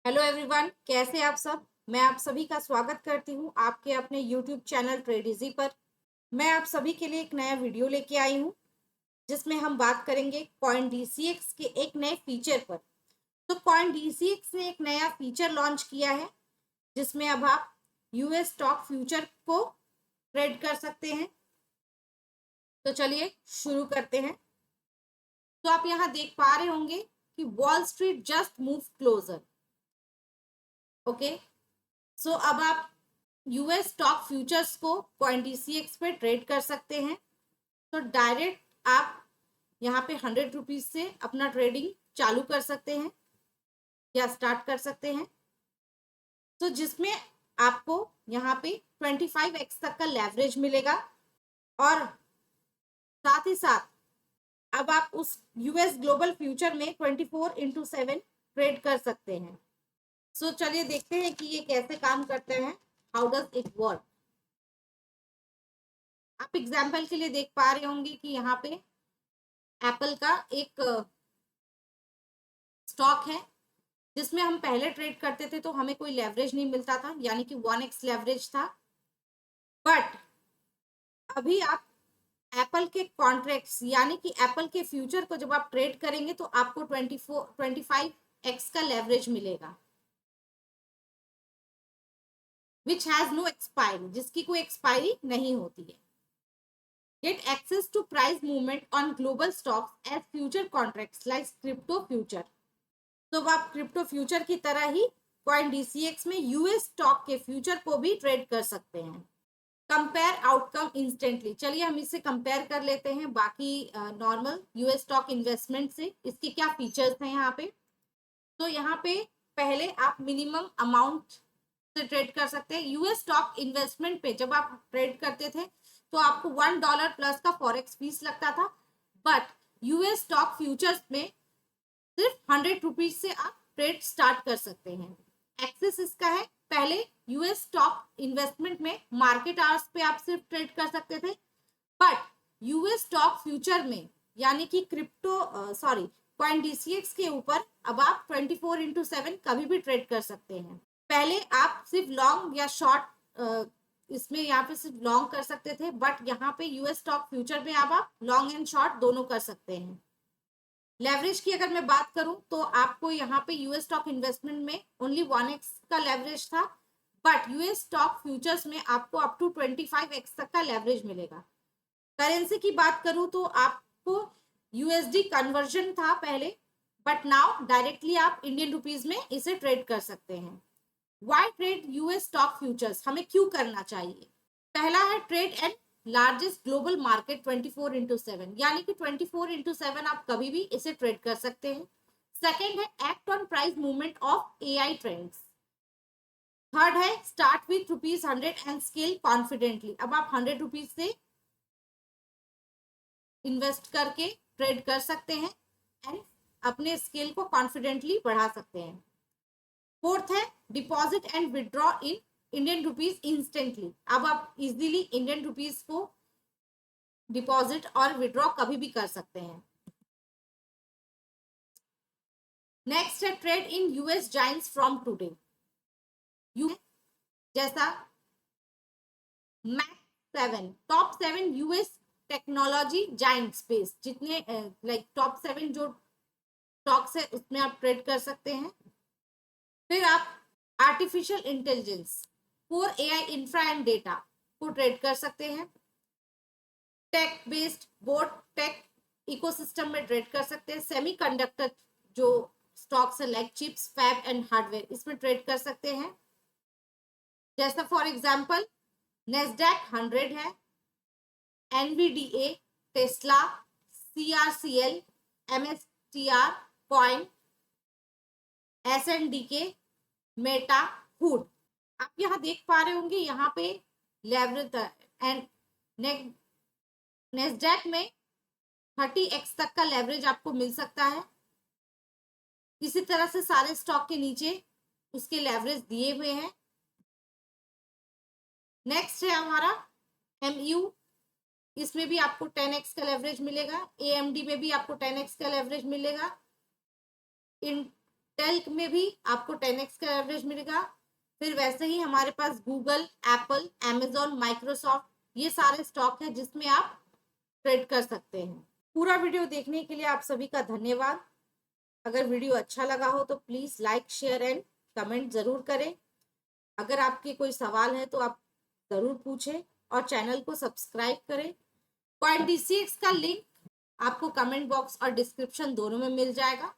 Hello everyone, कैसे आप सब। मैं आप सभी का स्वागत करती हूं आपके अपने यूट्यूब चैनल ट्रेड इजी पर। मैं आप सभी के लिए एक नया वीडियो लेके आई हूं जिसमें हम बात करेंगे कॉइन डीसीएक्स के एक नए फीचर पर। तो कॉइन डीसीएक्स ने एक नया फीचर लॉन्च किया है जिसमें अब आप यूएस स्टॉक फ्यूचर को ट्रेड कर सकते हैं। तो चलिए शुरू करते हैं। तो आप यहाँ देख पा रहे होंगे कि Wall Street just move closer. Okay, so अब आप यूएस स्टॉक फ्यूचर्स को कॉइन डीसीएक्स पे ट्रेड कर सकते हैं। तो डायरेक्ट आप यहाँ पे 100 रुपीज से अपना ट्रेडिंग चालू कर सकते हैं या स्टार्ट कर सकते हैं। तो जिसमें आपको यहाँ पे 25x तक का लेवरेज मिलेगा और साथ ही साथ अब आप उस यूएस ग्लोबल फ्यूचर में 24/7 ट्रेड कर सकते हैं। सो चलिए देखते हैं कि ये कैसे काम करते हैं। How does it work. आप एग्जाम्पल के लिए देख पा रहे होंगे कि यहाँ पे एप्पल का एक स्टॉक है जिसमें हम पहले ट्रेड करते थे तो हमें कोई लेवरेज नहीं मिलता था, यानी कि 1x लेवरेज था। बट अभी आप एप्पल के कॉन्ट्रैक्ट्स यानी कि एप्पल के फ्यूचर को जब आप ट्रेड करेंगे तो आपको 25x का लेवरेज मिलेगा, विच हैज नो एक्सपायरी, जिसकी कोई एक्सपायरी नहीं होती है। Get access to price movement on global stocks as future contracts like crypto future। तो आप क्रिप्टो फ्यूचर की तरह ही कॉइन डीसीएक्स में यूएस स्टॉक के फ्यूचर को भी ट्रेड कर सकते हैं। Compare outcome instantly. चलिए हम इसे कंपेयर कर लेते हैं बाकी नॉर्मल यूएस स्टॉक इन्वेस्टमेंट से। इसके क्या फीचर्स हैं यहाँ पे। तो यहाँ पे पहले आप मिनिमम अमाउंट से ट्रेड कर सकते हैं। यूएस स्टॉक इन्वेस्टमेंट पे जब आप ट्रेड करते थे तो आपको $1 प्लस का फॉरेक्स फीस लगता था, बट यूएस स्टॉक फ्यूचर्स में सिर्फ 100 रुपीज से आप ट्रेड स्टार्ट कर सकते हैं। एक्सेस इसका है, पहले यूएस स्टॉक इन्वेस्टमेंट में मार्केट आवर्स पे आप सिर्फ ट्रेड कर सकते थे, बट यूएस स्टॉक फ्यूचर में यानी कि कॉइन डीसीएक्स के ऊपर अब आप 24/7 कभी भी ट्रेड कर सकते हैं। पहले आप सिर्फ लॉन्ग या शॉर्ट इसमें यहाँ पे सिर्फ लॉन्ग कर सकते थे, बट यहाँ पे यूएस स्टॉक फ्यूचर में अब आप लॉन्ग एंड शॉर्ट दोनों कर सकते हैं। लेवरेज की अगर मैं बात करूं तो आपको यहाँ पे यूएस स्टॉक इन्वेस्टमेंट में ओनली 1x का लेवरेज था, बट यूएस स्टॉक फ्यूचर्स में आपको अप टू 25x तक का लेवरेज मिलेगा। करेंसी की बात करूं तो आपको यूएसडी कन्वर्जन था पहले, बट नाउ डायरेक्टली आप इंडियन रुपीज में इसे ट्रेड कर सकते हैं। Why trade US stock futures, हमें क्यों करना चाहिए। पहला है trade and largest global market 24/7, यानी कि 24/7 आप कभी भी इसे ट्रेड कर सकते हैं। सेकेंड है act on price movement of AI trends. Third है start with ₹100 and scale confidently. अब आप 100 रुपीज से इन्वेस्ट करके ट्रेड कर सकते हैं एंड अपने स्केल को कॉन्फिडेंटली बढ़ा सकते हैं। फोर्थ है deposit and withdraw in Indian rupees instantly. अब आप इजीली इंडियन रुपीज को डिपॉजिट और विड्रॉ कभी भी कर सकते हैं। नेक्स्ट है trade in US giants from today. जैसा Mag 7, top 7 US technology giant space, जितने लाइक टॉप 7 जो स्टॉक्स है उसमें आप ट्रेड कर सकते हैं। फिर आप artificial intelligence, core AI infra and data को ट्रेड कर सकते हैं। Tech based board tech ecosystem में ट्रेड कर सकते हैं। सेमीकंडक्टर जो स्टॉक्स है like chips fab and hardware, इसमें ट्रेड कर सकते हैं। जैसा फॉर एग्जांपल नेस्डैक 100 है, Nvidia, Tesla, CRCL, MSTR, coin, SNDK, Meta, food. आप यहाँ देख पा रहे होंगे यहाँ पे लेवरेज एंड नेस्डैक में 30x तक का लेवरेज आपको मिल सकता है। इसी तरह से सारे स्टॉक के नीचे उसके लेवरेज दिए हुए हैं। नेक्स्ट है हमारा एमयू, इसमें भी आपको 10x का लेवरेज मिलेगा। एएमडी में भी आपको 10x का लेवरेज मिलेगा। टेल्क में भी आपको 10x का एवरेज मिलेगा। फिर वैसे ही हमारे पास गूगल, एप्पल, अमेजोन, माइक्रोसॉफ्ट, ये सारे स्टॉक है जिसमें आप ट्रेड कर सकते हैं। पूरा वीडियो देखने के लिए आप सभी का धन्यवाद। अगर वीडियो अच्छा लगा हो तो please like, share and comment जरूर करें। अगर आपके कोई सवाल है तो आप जरूर पूछें और चैनल को सब्सक्राइब करें। कॉइन DCX का लिंक आपको कमेंट बॉक्स और डिस्क्रिप्शन दोनों में मिल जाएगा।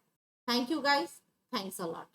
Thank you guys, thanks a lot.